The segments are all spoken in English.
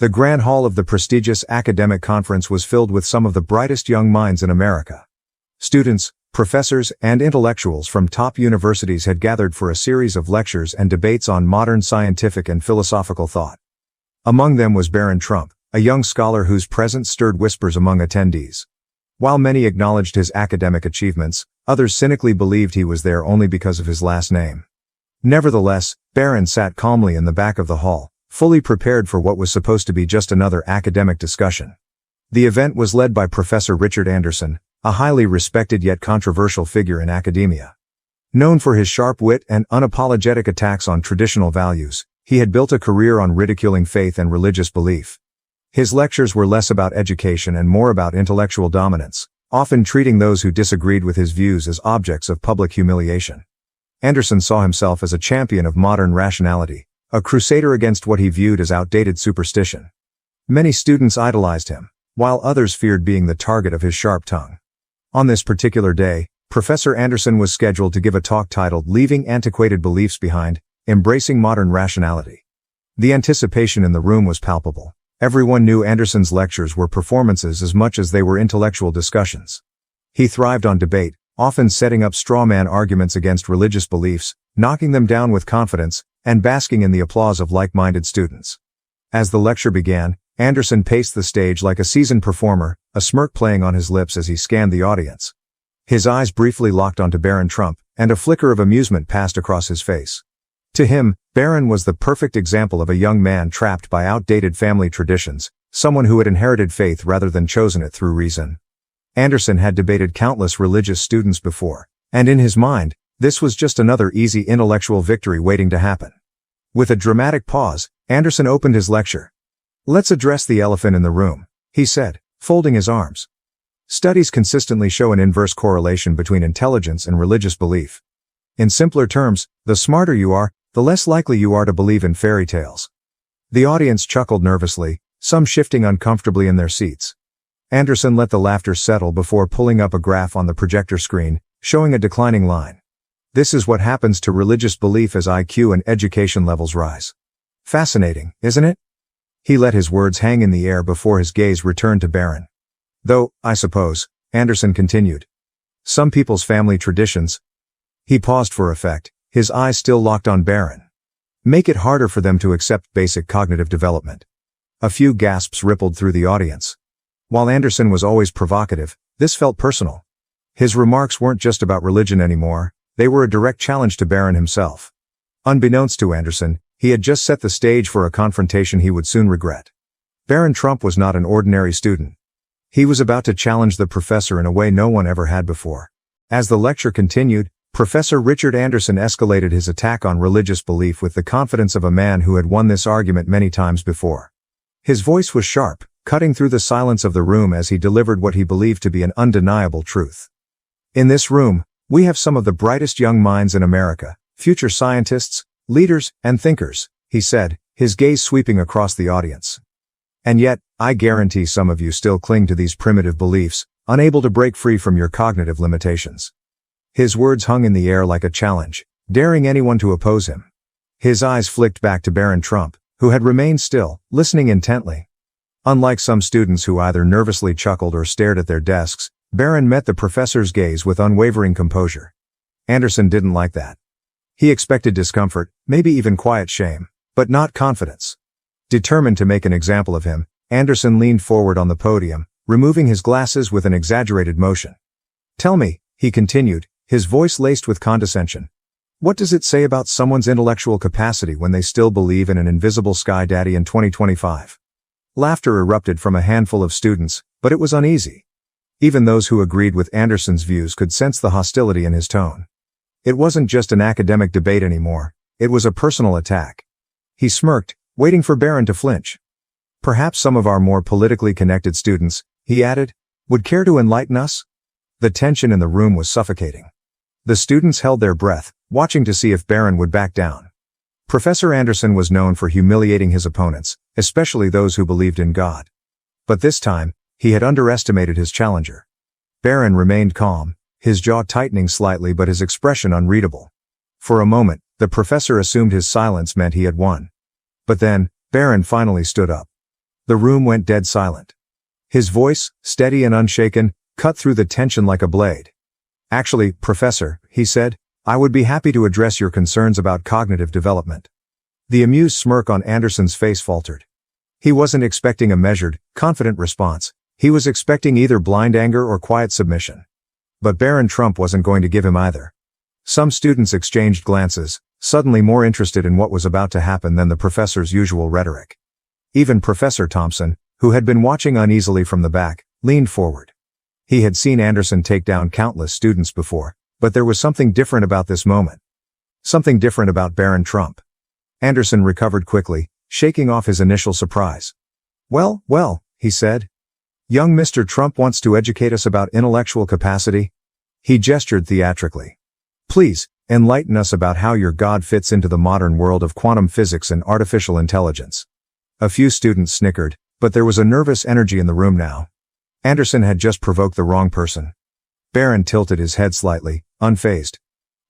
The grand hall of the prestigious academic conference was filled with some of the brightest young minds in America. Students, professors, and intellectuals from top universities had gathered for a series of lectures and debates on modern scientific and philosophical thought. Among them was Barron Trump, a young scholar whose presence stirred whispers among attendees. While many acknowledged his academic achievements, others cynically believed he was there only because of his last name. Nevertheless, Barron sat calmly in the back of the hall, fully prepared for what was supposed to be just another academic discussion. The event was led by Professor Richard Anderson, a highly respected yet controversial figure in academia. Known for his sharp wit and unapologetic attacks on traditional values, he had built a career on ridiculing faith and religious belief. His lectures were less about education and more about intellectual dominance, often treating those who disagreed with his views as objects of public humiliation. Anderson saw himself as a champion of modern rationality, a crusader against what he viewed as outdated superstition. Many students idolized him, while others feared being the target of his sharp tongue. On this particular day, Professor Anderson was scheduled to give a talk titled "Leaving Antiquated Beliefs Behind, Embracing Modern Rationality." The anticipation in the room was palpable. Everyone knew Anderson's lectures were performances as much as they were intellectual discussions. He thrived on debate, often setting up straw-man arguments against religious beliefs, knocking them down with confidence, and basking in the applause of like-minded students. As the lecture began, Anderson paced the stage like a seasoned performer, a smirk playing on his lips as he scanned the audience. His eyes briefly locked onto Barron Trump, and a flicker of amusement passed across his face. To him, Barron was the perfect example of a young man trapped by outdated family traditions, someone who had inherited faith rather than chosen it through reason. Anderson had debated countless religious students before, and in his mind, this was just another easy intellectual victory waiting to happen. With a dramatic pause, Anderson opened his lecture. "Let's address the elephant in the room," he said, folding his arms. "Studies consistently show an inverse correlation between intelligence and religious belief. In simpler terms, the smarter you are, the less likely you are to believe in fairy tales." The audience chuckled nervously, some shifting uncomfortably in their seats. Anderson let the laughter settle before pulling up a graph on the projector screen, showing a declining line. "This is what happens to religious belief as IQ and education levels rise. Fascinating, isn't it?" He let his words hang in the air before his gaze returned to Barron. "Though, I suppose," Anderson continued, "some people's family traditions—" He paused for effect, his eyes still locked on Barron. "Make it harder for them to accept basic cognitive development." A few gasps rippled through the audience. While Anderson was always provocative, this felt personal. His remarks weren't just about religion anymore, they were a direct challenge to Barron himself. Unbeknownst to Anderson, he had just set the stage for a confrontation he would soon regret. Barron Trump was not an ordinary student. He was about to challenge the professor in a way no one ever had before. As the lecture continued, Professor Richard Anderson escalated his attack on religious belief with the confidence of a man who had won this argument many times before. His voice was sharp, cutting through the silence of the room as he delivered what he believed to be an undeniable truth. "In this room, we have some of the brightest young minds in America, future scientists, leaders, and thinkers," he said, his gaze sweeping across the audience. "And yet, I guarantee some of you still cling to these primitive beliefs, unable to break free from your cognitive limitations." His words hung in the air like a challenge, daring anyone to oppose him. His eyes flicked back to Barron Trump, who had remained still, listening intently. Unlike some students who either nervously chuckled or stared at their desks, Barron met the professor's gaze with unwavering composure. Anderson didn't like that. He expected discomfort, maybe even quiet shame, but not confidence. Determined to make an example of him, Anderson leaned forward on the podium, removing his glasses with an exaggerated motion. "Tell me," he continued, his voice laced with condescension, "what does it say about someone's intellectual capacity when they still believe in an invisible sky daddy in 2025? Laughter erupted from a handful of students, but it was uneasy. Even those who agreed with Anderson's views could sense the hostility in his tone. It wasn't just an academic debate anymore, it was a personal attack. He smirked, waiting for Barron to flinch. "Perhaps some of our more politically connected students," he added, "would care to enlighten us?" The tension in the room was suffocating. The students held their breath, watching to see if Barron would back down. Professor Anderson was known for humiliating his opponents, especially those who believed in God. But this time, he had underestimated his challenger. Barron remained calm, his jaw tightening slightly but his expression unreadable. For a moment, the professor assumed his silence meant he had won. But then, Barron finally stood up. The room went dead silent. His voice, steady and unshaken, cut through the tension like a blade. "Actually, Professor," he said, "I would be happy to address your concerns about cognitive development." The amused smirk on Anderson's face faltered. He wasn't expecting a measured, confident response. He was expecting either blind anger or quiet submission. But Barron Trump wasn't going to give him either. Some students exchanged glances, suddenly more interested in what was about to happen than the professor's usual rhetoric. Even Professor Thompson, who had been watching uneasily from the back, leaned forward. He had seen Anderson take down countless students before, but there was something different about this moment. Something different about Barron Trump. Anderson recovered quickly, shaking off his initial surprise. Well, he said. "Young Mr. Trump wants to educate us about intellectual capacity?" He gestured theatrically. "Please, enlighten us about how your God fits into the modern world of quantum physics and artificial intelligence." A few students snickered, but there was a nervous energy in the room now. Anderson had just provoked the wrong person. Barron tilted his head slightly, unfazed.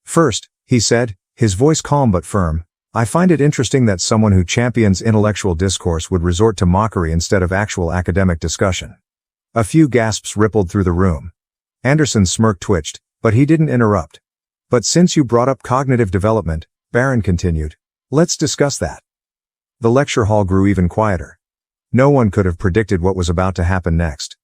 "First," he said, his voice calm but firm, "I find it interesting that someone who champions intellectual discourse would resort to mockery instead of actual academic discussion." A few gasps rippled through the room. Anderson's smirk twitched, but he didn't interrupt. "But since you brought up cognitive development," Barron continued, "let's discuss that." The lecture hall grew even quieter. No one could have predicted what was about to happen next.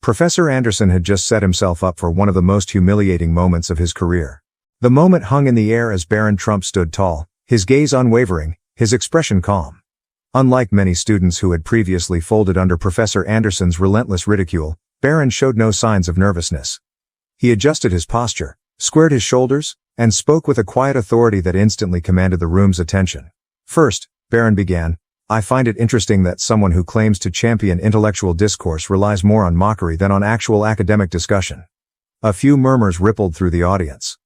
Professor Anderson had just set himself up for one of the most humiliating moments of his career. The moment hung in the air as Barron Trump stood tall, his gaze unwavering, his expression calm. Unlike many students who had previously folded under Professor Anderson's relentless ridicule, Barron showed no signs of nervousness. He adjusted his posture, squared his shoulders, and spoke with a quiet authority that instantly commanded the room's attention. "First," Barron began, "I find it interesting that someone who claims to champion intellectual discourse relies more on mockery than on actual academic discussion." A few murmurs rippled through the audience.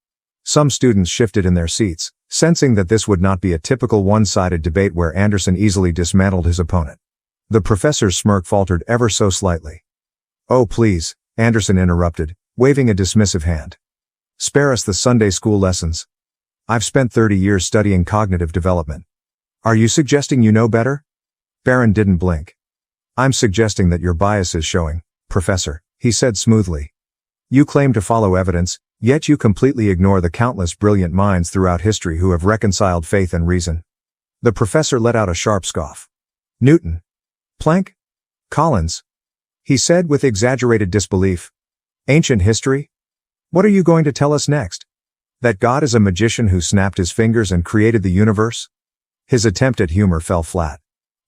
Some students shifted in their seats, sensing that this would not be a typical one-sided debate where Anderson easily dismantled his opponent. The professor's smirk faltered ever so slightly. "Oh please," Anderson interrupted, waving a dismissive hand. "Spare us the Sunday school lessons. I've spent 30 years studying cognitive development. Are you suggesting you know better?" Barron didn't blink. "I'm suggesting that your bias is showing, Professor," he said smoothly. "You claim to follow evidence, yet you completely ignore the countless brilliant minds throughout history who have reconciled faith and reason." The professor let out a sharp scoff. "Newton, Planck, Collins," he said with exaggerated disbelief. "Ancient history? What are you going to tell us next? That God is a magician who snapped his fingers and created the universe?" His attempt at humor fell flat.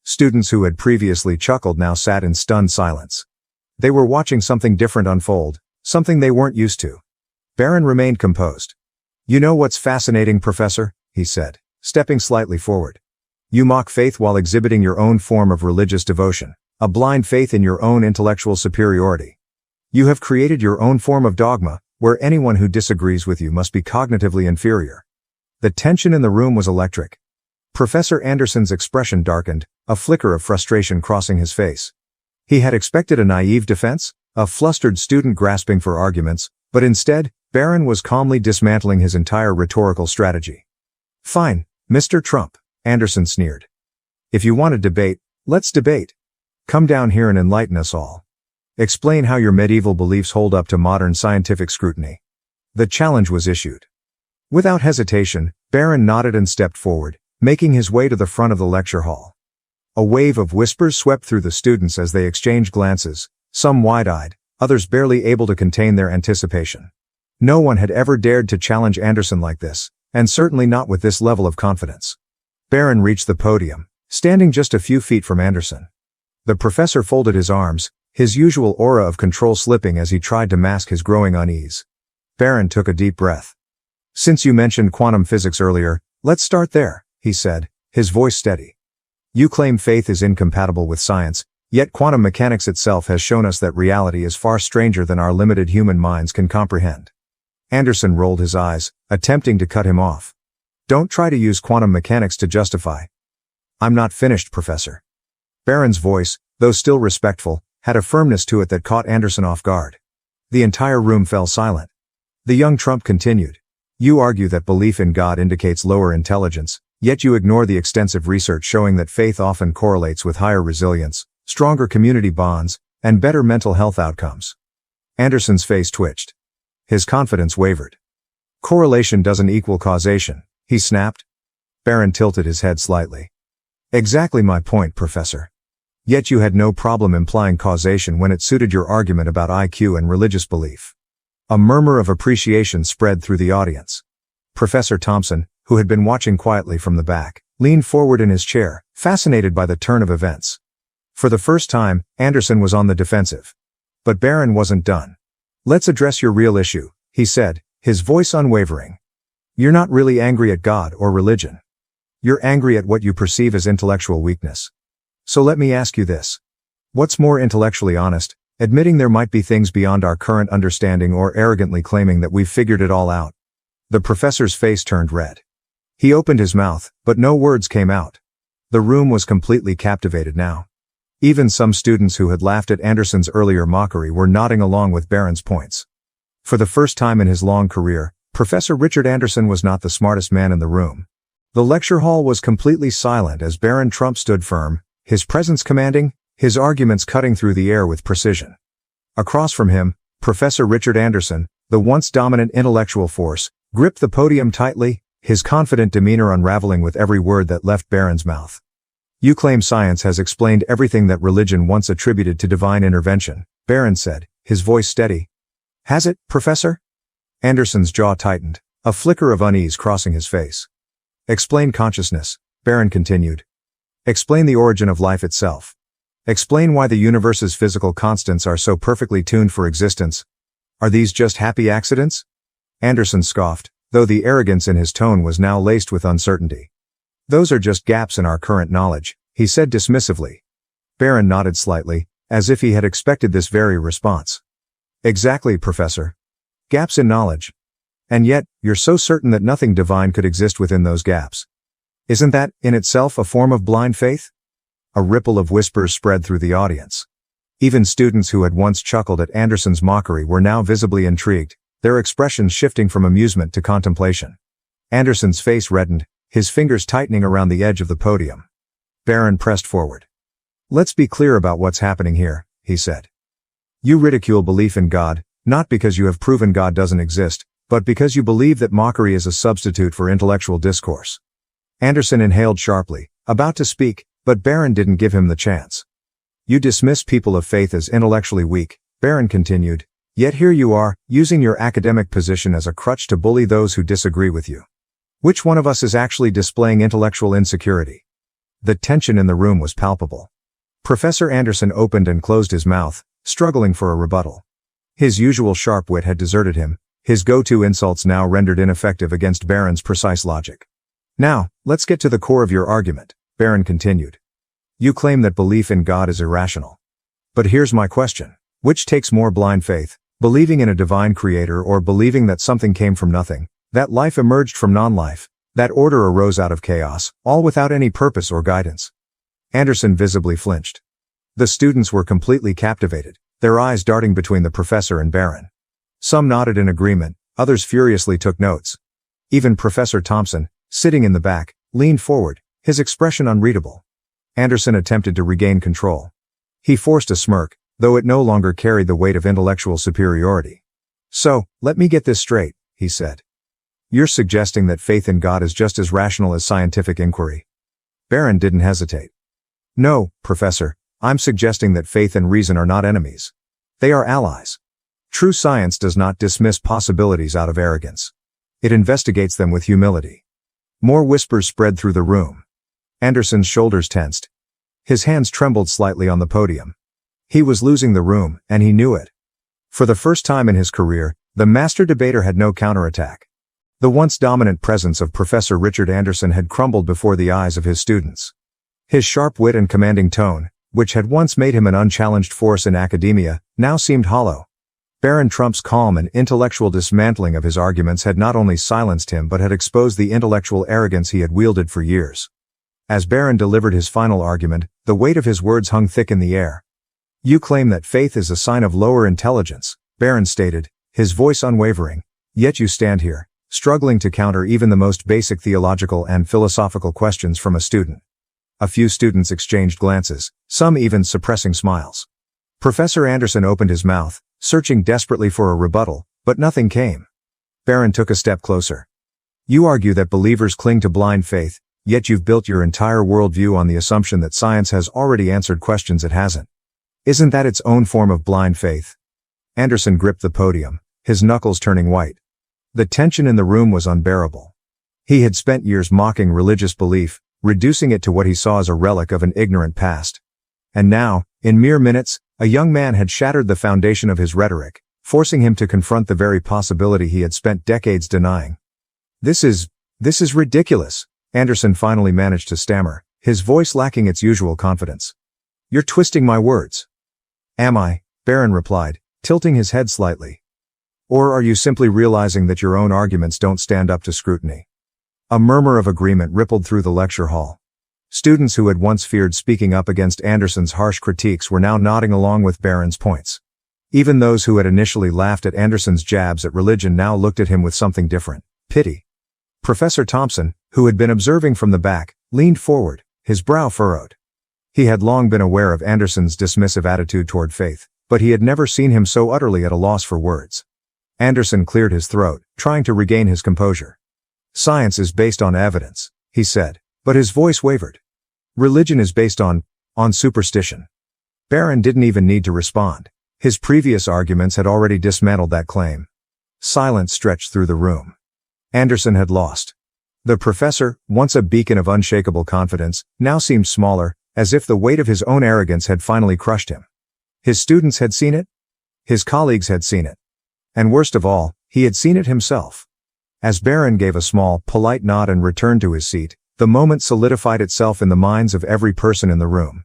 Students who had previously chuckled now sat in stunned silence. They were watching something different unfold, something they weren't used to. Barron remained composed. "You know what's fascinating, Professor?" he said, stepping slightly forward. "You mock faith while exhibiting your own form of religious devotion, a blind faith in your own intellectual superiority. You have created your own form of dogma, where anyone who disagrees with you must be cognitively inferior." The tension in the room was electric. Professor Anderson's expression darkened, a flicker of frustration crossing his face. He had expected a naive defense, a flustered student grasping for arguments, but instead, Barron was calmly dismantling his entire rhetorical strategy. "Fine, Mr. Trump," Anderson sneered. "If you want to debate, let's debate. Come down here and enlighten us all. Explain how your medieval beliefs hold up to modern scientific scrutiny." The challenge was issued. Without hesitation, Barron nodded and stepped forward, making his way to the front of the lecture hall. A wave of whispers swept through the students as they exchanged glances, some wide-eyed, others barely able to contain their anticipation. No one had ever dared to challenge Anderson like this, and certainly not with this level of confidence. Barron reached the podium, standing just a few feet from Anderson. The professor folded his arms, his usual aura of control slipping as he tried to mask his growing unease. Barron took a deep breath. "Since you mentioned quantum physics earlier, let's start there," he said, his voice steady. "You claim faith is incompatible with science, yet quantum mechanics itself has shown us that reality is far stranger than our limited human minds can comprehend." Anderson rolled his eyes, attempting to cut him off. "Don't try to use quantum mechanics to justify." "I'm not finished, Professor." Barron's voice, though still respectful, had a firmness to it that caught Anderson off guard. The entire room fell silent. The young Trump continued. "You argue that belief in God indicates lower intelligence, yet you ignore the extensive research showing that faith often correlates with higher resilience, stronger community bonds, and better mental health outcomes. Anderson's face twitched. His confidence wavered. Correlation doesn't equal causation, he snapped. Barron tilted his head slightly. Exactly my point, Professor. Yet you had no problem implying causation when it suited your argument about IQ and religious belief. A murmur of appreciation spread through the audience. Professor Thompson, who had been watching quietly from the back, leaned forward in his chair, fascinated by the turn of events. For the first time, Anderson was on the defensive. But Barron wasn't done. Let's address your real issue, he said, his voice unwavering. You're not really angry at God or religion. You're angry at what you perceive as intellectual weakness. So let me ask you this. What's more intellectually honest, admitting there might be things beyond our current understanding or arrogantly claiming that we've figured it all out? The professor's face turned red. He opened his mouth, but no words came out. The room was completely captivated now. Even some students who had laughed at Anderson's earlier mockery were nodding along with Barron's points. For the first time in his long career, Professor Richard Anderson was not the smartest man in the room. The lecture hall was completely silent as Barron Trump stood firm, his presence commanding, his arguments cutting through the air with precision. Across from him, Professor Richard Anderson, the once dominant intellectual force, gripped the podium tightly, his confident demeanor unraveling with every word that left Barron's mouth. You claim science has explained everything that religion once attributed to divine intervention, Barron said, his voice steady. Has it, Professor? Anderson's jaw tightened, a flicker of unease crossing his face. Explain consciousness, Barron continued. Explain the origin of life itself. Explain why the universe's physical constants are so perfectly tuned for existence. Are these just happy accidents? Anderson scoffed, though the arrogance in his tone was now laced with uncertainty. Those are just gaps in our current knowledge, he said dismissively. Barron nodded slightly, as if he had expected this very response. Exactly, Professor. Gaps in knowledge. And yet, you're so certain that nothing divine could exist within those gaps. Isn't that, in itself, a form of blind faith? A ripple of whispers spread through the audience. Even students who had once chuckled at Anderson's mockery were now visibly intrigued, their expressions shifting from amusement to contemplation. Anderson's face reddened, his fingers tightening around the edge of the podium. Barron pressed forward. Let's be clear about what's happening here, he said. You ridicule belief in God, not because you have proven God doesn't exist, but because you believe that mockery is a substitute for intellectual discourse. Anderson inhaled sharply, about to speak, but Barron didn't give him the chance. You dismiss people of faith as intellectually weak, Barron continued, yet here you are, using your academic position as a crutch to bully those who disagree with you. Which one of us is actually displaying intellectual insecurity? The tension in the room was palpable. Professor Anderson opened and closed his mouth, struggling for a rebuttal. His usual sharp wit had deserted him, his go-to insults now rendered ineffective against Barron's precise logic. Now, let's get to the core of your argument, Barron continued. You claim that belief in God is irrational. But here's my question. Which takes more blind faith, believing in a divine creator or believing that something came from nothing, that life emerged from non-life, that order arose out of chaos, all without any purpose or guidance? Anderson visibly flinched. The students were completely captivated, their eyes darting between the professor and Barron. Some nodded in agreement, others furiously took notes. Even Professor Thompson, sitting in the back, leaned forward, his expression unreadable. Anderson attempted to regain control. He forced a smirk, though it no longer carried the weight of intellectual superiority. So, let me get this straight, he said. You're suggesting that faith in God is just as rational as scientific inquiry. Barron didn't hesitate. No, Professor, I'm suggesting that faith and reason are not enemies. They are allies. True science does not dismiss possibilities out of arrogance. It investigates them with humility. More whispers spread through the room. Anderson's shoulders tensed. His hands trembled slightly on the podium. He was losing the room, and he knew it. For the first time in his career, the master debater had no counterattack. The once dominant presence of Professor Richard Anderson had crumbled before the eyes of his students. His sharp wit and commanding tone, which had once made him an unchallenged force in academia, now seemed hollow. Barron Trump's calm and intellectual dismantling of his arguments had not only silenced him but had exposed the intellectual arrogance he had wielded for years. As Barron delivered his final argument, the weight of his words hung thick in the air. You claim that faith is a sign of lower intelligence, Barron stated, his voice unwavering, yet you stand here, struggling to counter even the most basic theological and philosophical questions from a student. A few students exchanged glances, some even suppressing smiles. Professor Anderson opened his mouth, searching desperately for a rebuttal, but nothing came. Barron took a step closer. You argue that believers cling to blind faith, yet you've built your entire worldview on the assumption that science has already answered questions it hasn't. Isn't that its own form of blind faith? Anderson gripped the podium, his knuckles turning white. The tension in the room was unbearable. He had spent years mocking religious belief, reducing it to what he saw as a relic of an ignorant past. And now, in mere minutes, a young man had shattered the foundation of his rhetoric, forcing him to confront the very possibility he had spent decades denying. This is ridiculous, Anderson finally managed to stammer, his voice lacking its usual confidence. You're twisting my words. Am I? Barron replied, tilting his head slightly. Or are you simply realizing that your own arguments don't stand up to scrutiny? A murmur of agreement rippled through the lecture hall. Students who had once feared speaking up against Anderson's harsh critiques were now nodding along with Barron's points. Even those who had initially laughed at Anderson's jabs at religion now looked at him with something different: pity. Professor Thompson, who had been observing from the back, leaned forward, his brow furrowed. He had long been aware of Anderson's dismissive attitude toward faith, but he had never seen him so utterly at a loss for words. Anderson cleared his throat, trying to regain his composure. Science is based on evidence, he said, but his voice wavered. Religion is based on superstition. Barron didn't even need to respond. His previous arguments had already dismantled that claim. Silence stretched through the room. Anderson had lost. The professor, once a beacon of unshakable confidence, now seemed smaller, as if the weight of his own arrogance had finally crushed him. His students had seen it. His colleagues had seen it. And worst of all, he had seen it himself. As Barron gave a small, polite nod and returned to his seat, the moment solidified itself in the minds of every person in the room.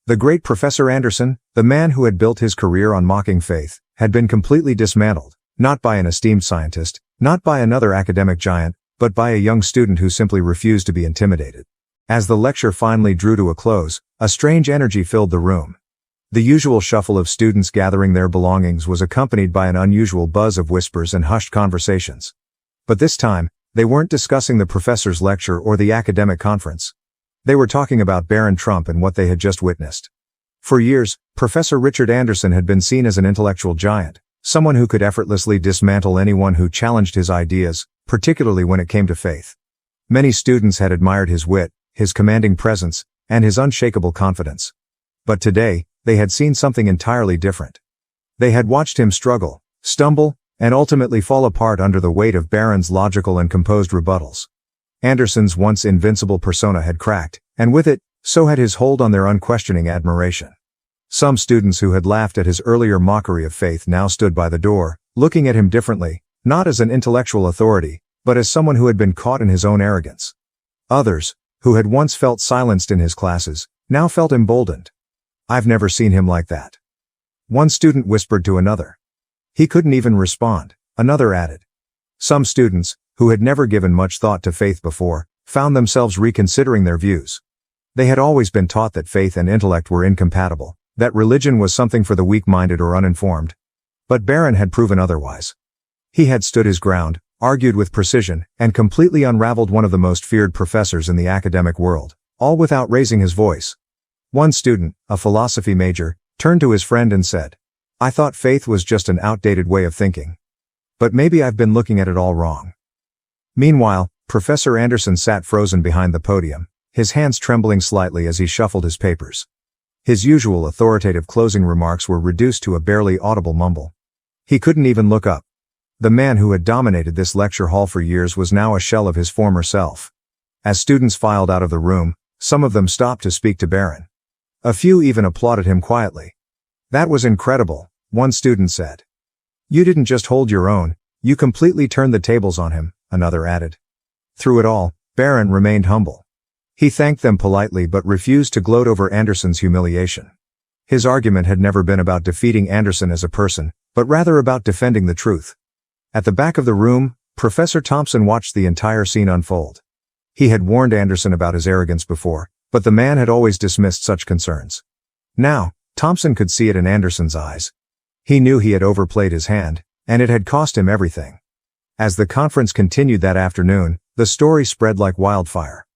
The great Professor Anderson, the man who had built his career on mocking faith, had been completely dismantled, not by an esteemed scientist, not by another academic giant, but by a young student who simply refused to be intimidated. As the lecture finally drew to a close, a strange energy filled the room. The usual shuffle of students gathering their belongings was accompanied by an unusual buzz of whispers and hushed conversations. But this time, they weren't discussing the professor's lecture or the academic conference. They were talking about Barron Trump and what they had just witnessed. For years, Professor Richard Anderson had been seen as an intellectual giant, someone who could effortlessly dismantle anyone who challenged his ideas, particularly when it came to faith. Many students had admired his wit, his commanding presence, and his unshakable confidence. But today, they had seen something entirely different. They had watched him struggle, stumble, and ultimately fall apart under the weight of Barron's logical and composed rebuttals. Anderson's once invincible persona had cracked, and with it, so had his hold on their unquestioning admiration. Some students who had laughed at his earlier mockery of faith now stood by the door, looking at him differently, not as an intellectual authority, but as someone who had been caught in his own arrogance. Others, who had once felt silenced in his classes, now felt emboldened. I've never seen him like that. One student whispered to another. He couldn't even respond, another added. Some students, who had never given much thought to faith before, found themselves reconsidering their views. They had always been taught that faith and intellect were incompatible, that religion was something for the weak-minded or uninformed. But Barron had proven otherwise. He had stood his ground, argued with precision, and completely unraveled one of the most feared professors in the academic world, all without raising his voice. One student, a philosophy major, turned to his friend and said, I thought faith was just an outdated way of thinking. But maybe I've been looking at it all wrong. Meanwhile, Professor Anderson sat frozen behind the podium, his hands trembling slightly as he shuffled his papers. His usual authoritative closing remarks were reduced to a barely audible mumble. He couldn't even look up. The man who had dominated this lecture hall for years was now a shell of his former self. As students filed out of the room, some of them stopped to speak to Barron. A few even applauded him quietly. That was incredible, one student said. You didn't just hold your own, you completely turned the tables on him, another added. Through it all, Barron remained humble. He thanked them politely but refused to gloat over Anderson's humiliation. His argument had never been about defeating Anderson as a person, but rather about defending the truth. At the back of the room, Professor Thompson watched the entire scene unfold. He had warned Anderson about his arrogance before, but the man had always dismissed such concerns. Now, Thompson could see it in Anderson's eyes. He knew he had overplayed his hand, and it had cost him everything. As the conference continued that afternoon, the story spread like wildfire.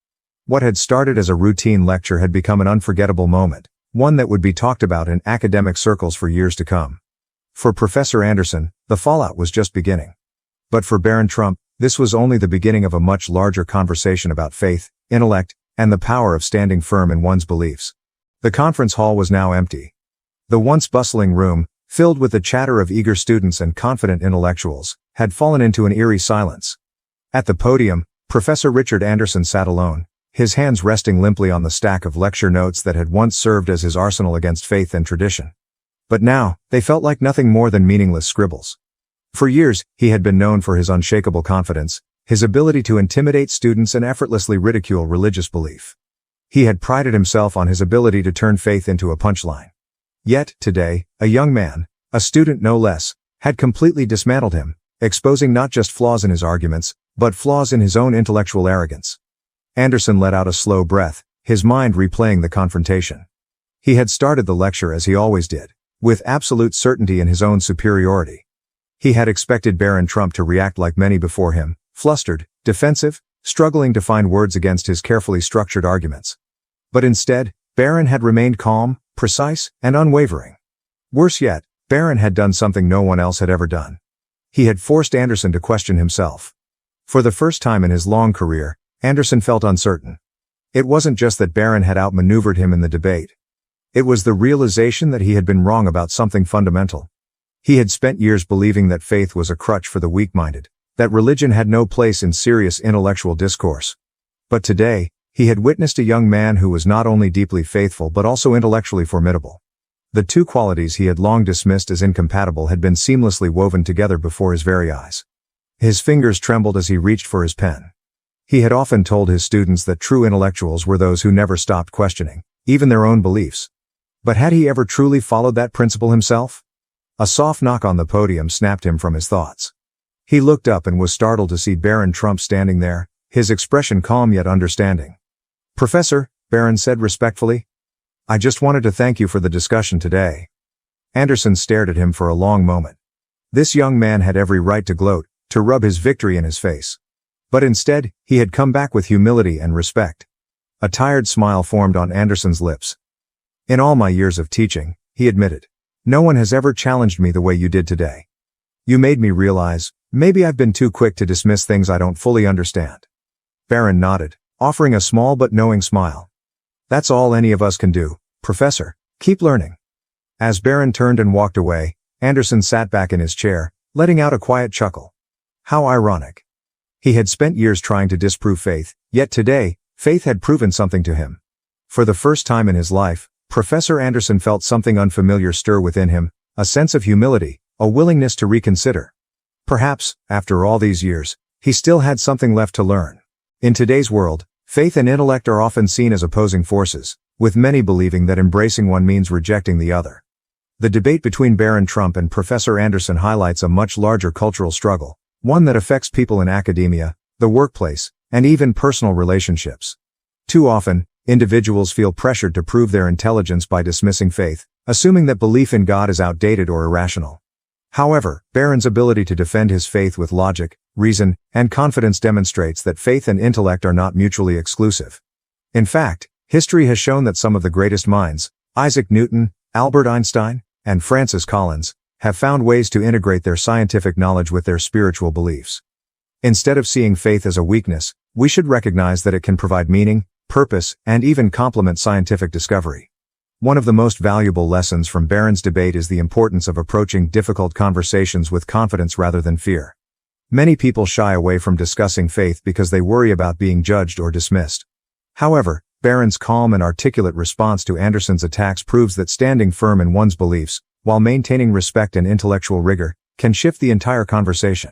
What had started as a routine lecture had become an unforgettable moment, one that would be talked about in academic circles for years to come. For Professor Anderson, the fallout was just beginning. But for Barron Trump, this was only the beginning of a much larger conversation about faith, intellect, and the power of standing firm in one's beliefs. The conference hall was now empty. The once bustling room, filled with the chatter of eager students and confident intellectuals, had fallen into an eerie silence. At the podium, Professor Richard Anderson sat alone, his hands resting limply on the stack of lecture notes that had once served as his arsenal against faith and tradition. But now, they felt like nothing more than meaningless scribbles. For years, he had been known for his unshakable confidence, his ability to intimidate students and effortlessly ridicule religious belief. He had prided himself on his ability to turn faith into a punchline. Yet, today, a young man, a student no less, had completely dismantled him, exposing not just flaws in his arguments, but flaws in his own intellectual arrogance. Anderson let out a slow breath, his mind replaying the confrontation. He had started the lecture as he always did, with absolute certainty in his own superiority. He had expected Barron Trump to react like many before him, flustered, defensive, struggling to find words against his carefully structured arguments. But instead, Barron had remained calm, precise, and unwavering. Worse yet, Barron had done something no one else had ever done. He had forced Anderson to question himself. For the first time in his long career, Anderson felt uncertain. It wasn't just that Barron had outmaneuvered him in the debate. It was the realization that he had been wrong about something fundamental. He had spent years believing that faith was a crutch for the weak-minded, that religion had no place in serious intellectual discourse. But today, he had witnessed a young man who was not only deeply faithful but also intellectually formidable. The two qualities he had long dismissed as incompatible had been seamlessly woven together before his very eyes. His fingers trembled as he reached for his pen. He had often told his students that true intellectuals were those who never stopped questioning, even their own beliefs. But had he ever truly followed that principle himself? A soft knock on the podium snapped him from his thoughts. He looked up and was startled to see Barron Trump standing there, his expression calm yet understanding. "Professor," Barron said respectfully, "I just wanted to thank you for the discussion today." Anderson stared at him for a long moment. This young man had every right to gloat, to rub his victory in his face. But instead, he had come back with humility and respect. A tired smile formed on Anderson's lips. "In all my years of teaching," he admitted, "no one has ever challenged me the way you did today. You made me realize, maybe I've been too quick to dismiss things I don't fully understand." Barron nodded, offering a small but knowing smile. "That's all any of us can do, Professor. Keep learning." As Barron turned and walked away, Anderson sat back in his chair, letting out a quiet chuckle. How ironic. He had spent years trying to disprove faith, yet today, faith had proven something to him. For the first time in his life, Professor Anderson felt something unfamiliar stir within him, a sense of humility, a willingness to reconsider. Perhaps, after all these years, he still had something left to learn. In today's world, faith and intellect are often seen as opposing forces, with many believing that embracing one means rejecting the other. The debate between Barron Trump and Professor Anderson highlights a much larger cultural struggle, one that affects people in academia, the workplace, and even personal relationships. Too often, individuals feel pressured to prove their intelligence by dismissing faith, assuming that belief in God is outdated or irrational. However, Barron's ability to defend his faith with logic, reason, and confidence demonstrates that faith and intellect are not mutually exclusive. In fact, history has shown that some of the greatest minds, Isaac Newton, Albert Einstein, and Francis Collins, have found ways to integrate their scientific knowledge with their spiritual beliefs. Instead of seeing faith as a weakness, we should recognize that it can provide meaning, purpose, and even complement scientific discovery. One of the most valuable lessons from Barron's debate is the importance of approaching difficult conversations with confidence rather than fear. Many people shy away from discussing faith because they worry about being judged or dismissed. However, Barron's calm and articulate response to Anderson's attacks proves that standing firm in one's beliefs, while maintaining respect and intellectual rigor, can shift the entire conversation.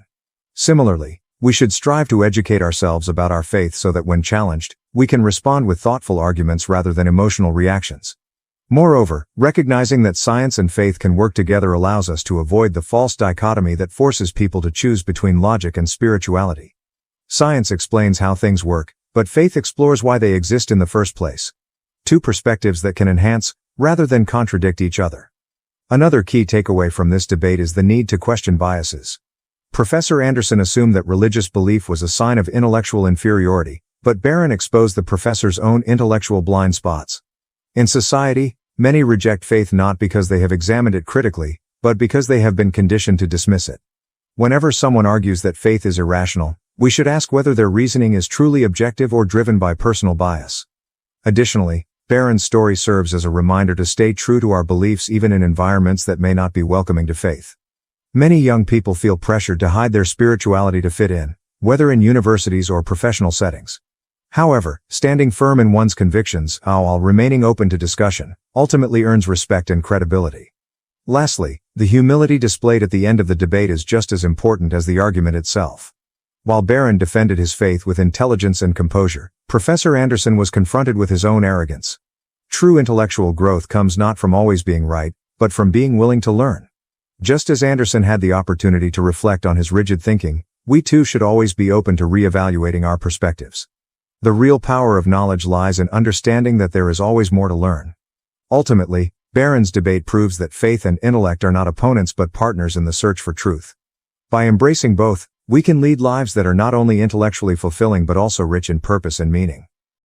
Similarly, we should strive to educate ourselves about our faith so that when challenged, we can respond with thoughtful arguments rather than emotional reactions. Moreover, recognizing that science and faith can work together allows us to avoid the false dichotomy that forces people to choose between logic and spirituality. Science explains how things work, but faith explores why they exist in the first place. Two perspectives that can enhance, rather than contradict each other. Another key takeaway from this debate is the need to question biases. Professor Anderson assumed that religious belief was a sign of intellectual inferiority, But Barron exposed the professor's own intellectual blind spots. In society, many reject faith not because they have examined it critically, but because they have been conditioned to dismiss it. Whenever someone argues that faith is irrational, we should ask whether their reasoning is truly objective or driven by personal bias. Additionally, Barron's story serves as a reminder to stay true to our beliefs even in environments that may not be welcoming to faith. Many young people feel pressured to hide their spirituality to fit in, whether in universities or professional settings. However, standing firm in one's convictions, while remaining open to discussion, ultimately earns respect and credibility. Lastly, the humility displayed at the end of the debate is just as important as the argument itself. While Barron defended his faith with intelligence and composure, Professor Anderson was confronted with his own arrogance. True intellectual growth comes not from always being right, but from being willing to learn. Just as Anderson had the opportunity to reflect on his rigid thinking, we too should always be open to re-evaluating our perspectives. The real power of knowledge lies in understanding that there is always more to learn. Ultimately, Barron's debate proves that faith and intellect are not opponents but partners in the search for truth. By embracing both, we can lead lives that are not only intellectually fulfilling but also rich in purpose and meaning.